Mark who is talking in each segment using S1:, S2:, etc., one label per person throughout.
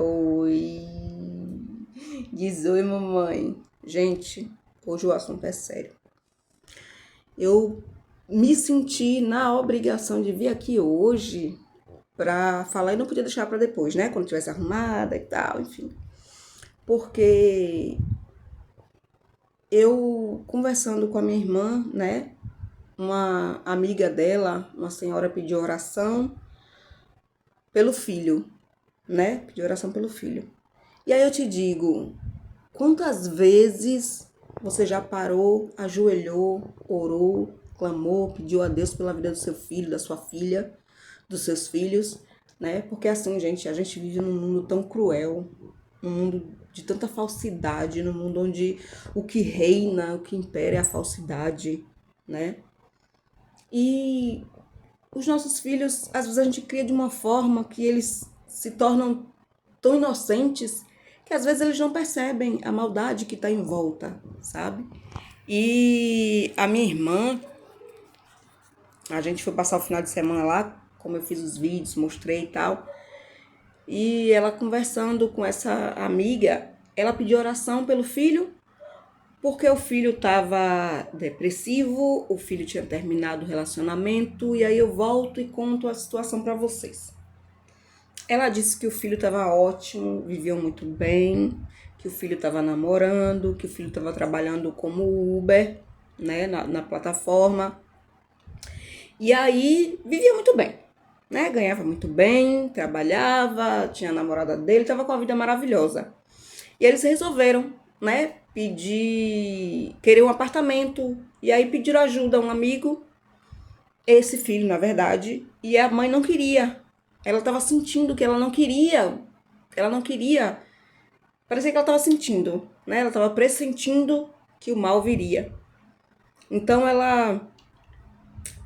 S1: Oi, diz oi, mamãe. Gente, hoje o assunto é sério. Eu me senti na obrigação de vir aqui hoje pra falar e não podia deixar pra depois, né? Quando tivesse arrumada e tal, enfim. Porque eu conversando com a minha irmã, né? Uma amiga dela, uma senhora pediu oração pelo filho, né? Pediu oração pelo filho. E aí eu te digo, quantas vezes você já parou, ajoelhou, orou, clamou, pediu a Deus pela vida do seu filho, da sua filha, dos seus filhos, né? Porque assim, gente, a gente vive num mundo tão cruel, num mundo de tanta falsidade, num mundo onde o que reina, o que impera é a falsidade, né? E os nossos filhos, às vezes a gente cria de uma forma que eles se tornam tão inocentes que às vezes eles não percebem a maldade que está em volta, sabe? E a minha irmã, a gente foi passar o final de semana lá, como eu fiz os vídeos, mostrei e tal. E ela conversando com essa amiga, ela pediu oração pelo filho, porque o filho estava depressivo, o filho tinha terminado o relacionamento, e aí eu volto e conto a situação para vocês. Ela disse que o filho estava ótimo, viviam muito bem, que o filho estava namorando, que o filho estava trabalhando como Uber, né, na plataforma. E aí vivia muito bem, né? Ganhava muito bem, trabalhava, tinha a namorada dele, estava com a vida maravilhosa. E eles resolveram, né, querer um apartamento. E aí pediram ajuda a um amigo, esse filho, na verdade, e a mãe não queria. Ela estava sentindo que ela não queria. Ela não queria. Parecia que ela estava sentindo, né? Ela estava pressentindo que o mal viria. Então ela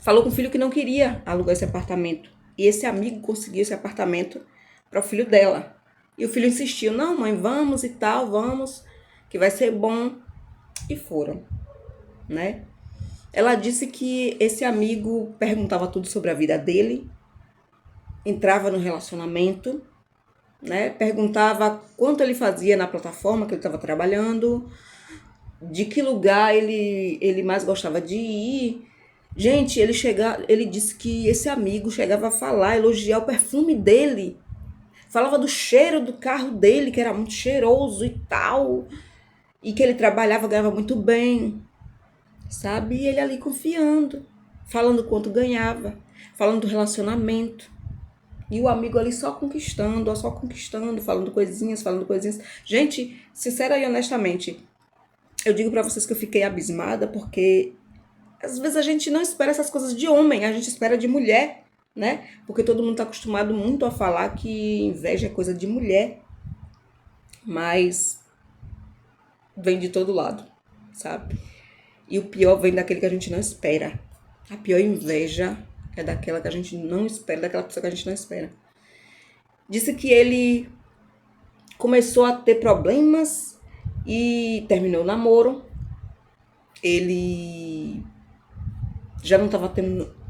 S1: falou com o filho que não queria alugar esse apartamento. E esse amigo conseguiu esse apartamento para o filho dela. E o filho insistiu: não, mãe, vamos e tal, vamos, que vai ser bom. E foram, né? Ela disse que esse amigo perguntava tudo sobre a vida dele, entrava no relacionamento, né? Perguntava quanto ele fazia na plataforma que ele estava trabalhando, de que lugar ele mais gostava de ir. Gente, ele disse que esse amigo chegava a falar, elogiar o perfume dele. Falava do cheiro do carro dele, que era muito cheiroso e tal. E que ele trabalhava, ganhava muito bem, sabe? E ele ali confiando, falando quanto ganhava, falando do relacionamento. E o amigo ali só conquistando, falando coisinhas, falando coisinhas. Gente, sincera e honestamente, eu digo pra vocês que eu fiquei abismada, porque às vezes a gente não espera essas coisas de homem, a gente espera de mulher, né? Porque todo mundo tá acostumado muito a falar que inveja é coisa de mulher, mas vem de todo lado, sabe? E o pior vem daquele que a gente não espera. A pior inveja é daquela que a gente não espera, daquela pessoa que a gente não espera. Disse que ele começou a ter problemas e terminou o namoro. Ele já não estava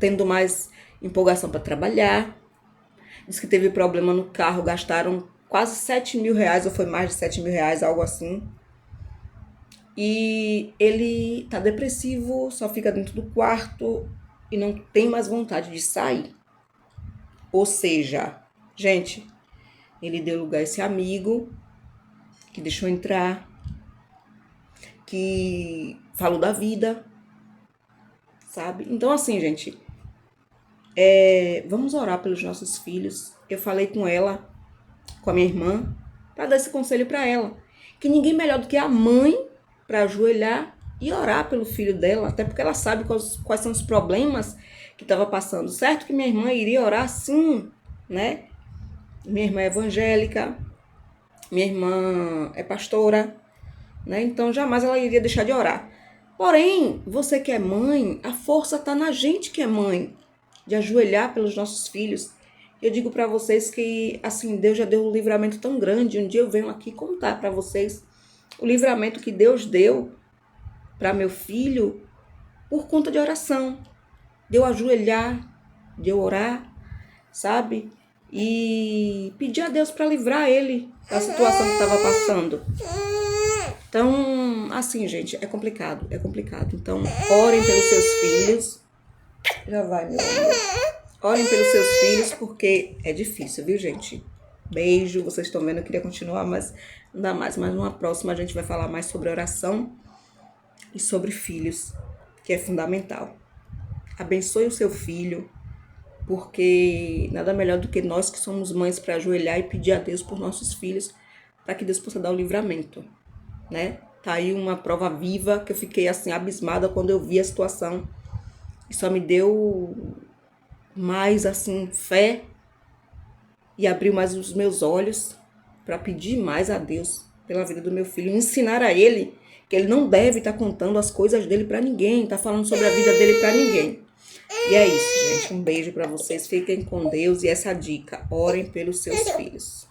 S1: tendo mais empolgação para trabalhar. Diz que teve problema no carro, gastaram quase 7 mil reais, ou foi mais de 7 mil reais, algo assim. E ele tá depressivo, só fica dentro do quarto e não tem mais vontade de sair. Ou seja, gente, ele deu lugar a esse amigo que deixou entrar, que falou da vida, sabe? Então, assim, gente, vamos orar pelos nossos filhos. Eu falei com ela, com a minha irmã, para dar esse conselho para ela. Que ninguém melhor do que a mãe para ajoelhar e orar pelo filho dela, até porque ela sabe quais são os problemas que estava passando. Certo que minha irmã iria orar sim, né? Minha irmã é evangélica, minha irmã é pastora, né? Então jamais ela iria deixar de orar. Porém, você que é mãe, a força está na gente que é mãe, de ajoelhar pelos nossos filhos. Eu digo para vocês que, assim, Deus já deu um livramento tão grande. Um dia eu venho aqui contar para vocês o livramento que Deus deu para meu filho por conta de oração. De eu ajoelhar, de eu orar, sabe? e pedir a Deus para livrar ele da situação que estava passando. Então, assim, gente, é complicado, é complicado. Então, orem pelos seus filhos. Já vai, meu amor. Orem pelos seus filhos, porque é difícil, viu, gente? Beijo, vocês estão vendo, eu queria continuar, mas não dá mais. Mas numa próxima a gente vai falar mais sobre oração e sobre filhos, que é fundamental. Abençoe o seu filho, porque nada melhor do que nós que somos mães para ajoelhar e pedir a Deus por nossos filhos, para que Deus possa dar o livramento, né? Tá aí uma prova viva que eu fiquei assim abismada quando eu vi a situação e só me deu mais assim fé e abriu mais os meus olhos para pedir mais a Deus pela vida do meu filho, ensinar a ele que ele não deve estar contando as coisas dele para ninguém, tá falando sobre a vida dele para ninguém. E é isso, gente. Um beijo para vocês. Fiquem com Deus e essa dica: orem pelos seus filhos.